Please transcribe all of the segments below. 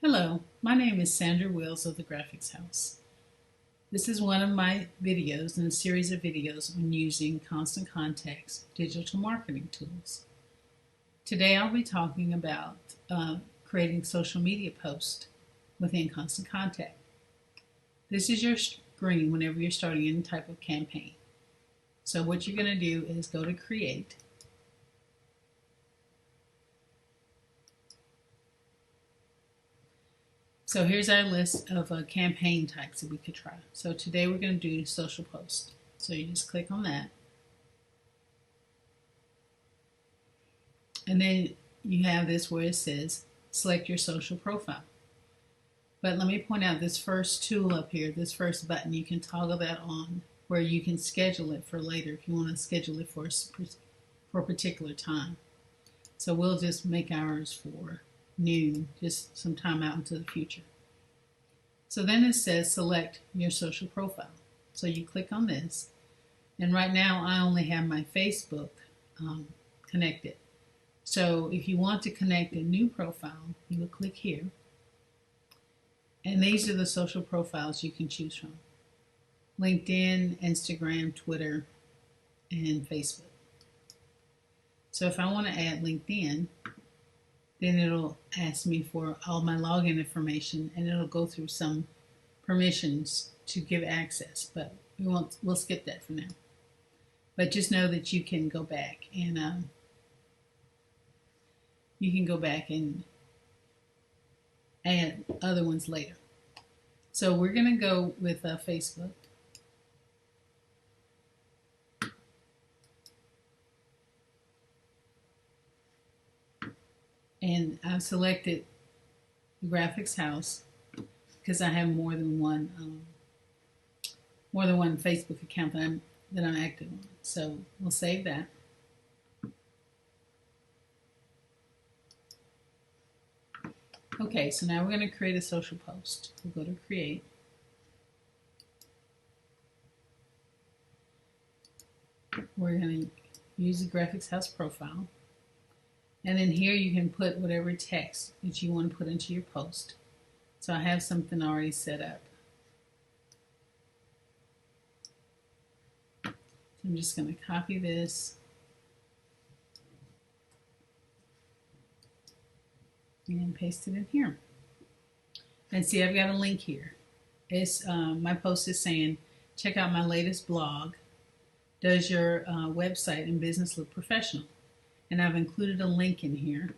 Hello, my name is Sandra Wills of the Graphics House. This is one of my videos in a series of videos on using Constant Contact's digital marketing tools. Today I'll be talking about creating social media posts within Constant Contact. This is your screen whenever you're starting any type of campaign. So what you're going to do is go to Create. So here's our list of campaign types that we could try. So today we're going to do social post. So you just click on that. And then you have this where it says select your social profile. But let me point out this first tool up here, this first button, you can toggle that on where you can schedule it for later if you want to schedule it for a particular time. So we'll just make ours for noon, just some time out into the future. So then it says select your social profile. So you click on this, and right now I only have my Facebook connected. So if you want to connect a new profile, you would click here. And these are the social profiles you can choose from: LinkedIn, Instagram, Twitter, and Facebook. So if I want to add LinkedIn, then it'll ask me for all my login information, and it'll go through some permissions to give access, but we'll skip that for now. But just know that you can go back and add other ones later. So we're going to go with Facebook. And I've selected the Graphics House because I have more than one Facebook account that I'm active on. So we'll save that. Okay, so now we're going to create a social post. We'll go to Create. We're going to use the Graphics House profile. And then here you can put whatever text that you want to put into your post. So I have something already set up. So I'm just going to copy this and paste it in here. And see, I've got a link here. It's my post is saying, check out my latest blog. Does your website and business look professional? And I've included a link in here.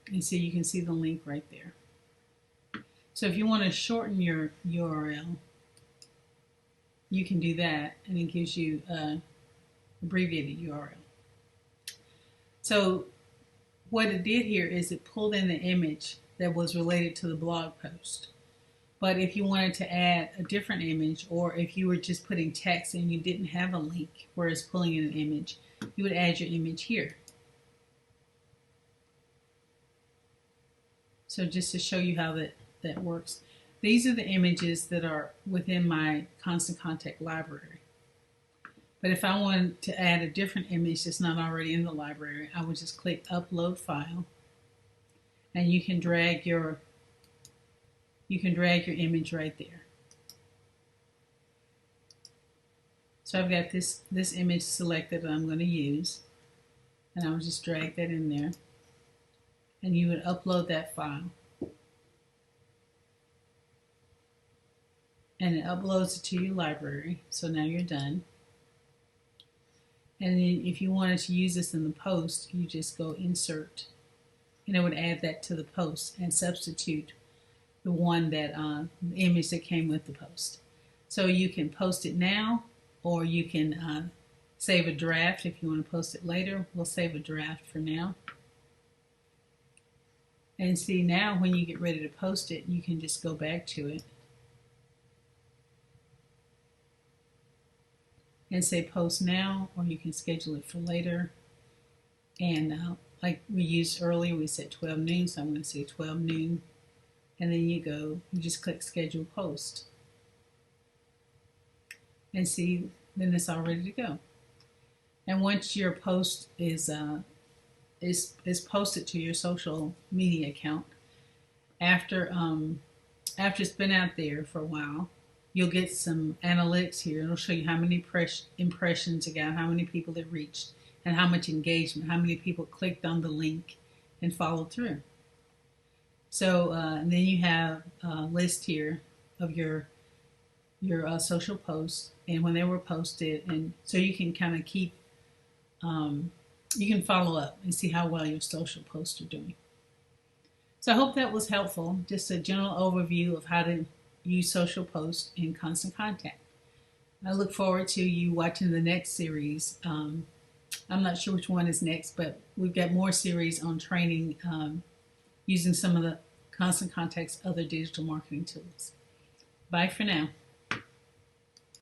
And so you can see the link right there. So if you want to shorten your URL, you can do that, and it gives you an abbreviated URL. So what it did here is it pulled in the image that was related to the blog post. But if you wanted to add a different image, or if you were just putting text and you didn't have a link where it's pulling in an image, you would add your image here. So just to show you how that works, these are the images that are within my Constant Contact library. But if I wanted to add a different image that's not already in the library, I would just click Upload File, and you can drag your image right there. So I've got this image selected that I'm going to use, and I'll just drag that in there, and you would upload that file, and it uploads it to your library. So now you're done. And then if you wanted to use this in the post, you just go Insert, and it would add that to the post and substitute the one that the image that came with the post. So you can post it now, or you can save a draft if you want to post it later. We'll save a draft for now. And see, now when you get ready to post it, you can just go back to it and say post now, or you can schedule it for later. And like we used earlier, we said 12 noon, so I'm going to say 12 noon. And then you just click schedule post. And see, then it's all ready to go. And once your post is is posted to your social media account. After after it's been out there for a while, you'll get some analytics here. It'll show you how many impressions it got, how many people it reached, and how much engagement, how many people clicked on the link and followed through. So and then you have a list here of your social posts and when they were posted, and so you can kind of keep you can follow up and see how well your social posts are doing. So I hope that was helpful. Just a general overview of how to use social posts in Constant Contact. I look forward to you watching the next series. I'm not sure which one is next, but we've got more series on training using some of the Constant Contact's other digital marketing tools. Bye for now.